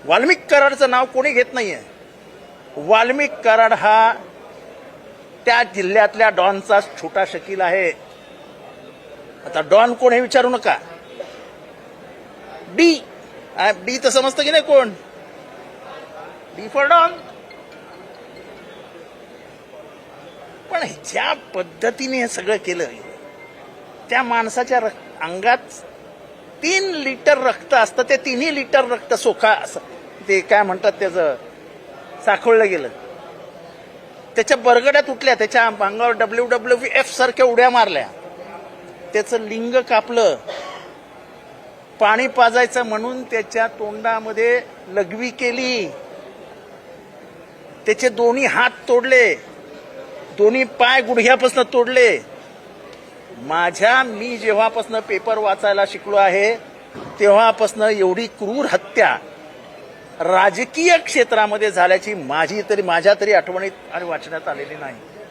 वाल्मिक कराडचं नाव कोणी घेत नाहीये. वाल्मिक कराड हा त्या जिल्ह्यातल्या डॉनचा छोटा शकील आहे. आता डॉन कोण हे विचारू नका. डी तर समजतं की नाही कोण. D for Don. पण ज्या पद्धतीने हे सगळं केलं, त्या माणसाच्या अंगात 3 लिटर रक्त असतं. ते 3 लिटर रक्त ते काय म्हणतात त्याचं साखळलं गेलं. त्याच्या बरगड्या तुटल्या, त्याच्या अंगावर WWF सारख्या उड्या मारल्या, त्याचं लिंग कापलं, पाणी पाजायचं म्हणून त्याच्या तोंडामध्ये लघवी केली, त्याचे दोन्ही हात तोडले, दोन्ही पाय गुडघ्यापासून तोडले. मी जेव्हापासून पेपर वाचायला शिकलो आहे तेव्हापासून एवढी क्रूर हत्या राजकीय क्षेत्रामध्ये झाल्याची माझ्या तरी आठवणीत आणि वाचण्यात आलेली नाही.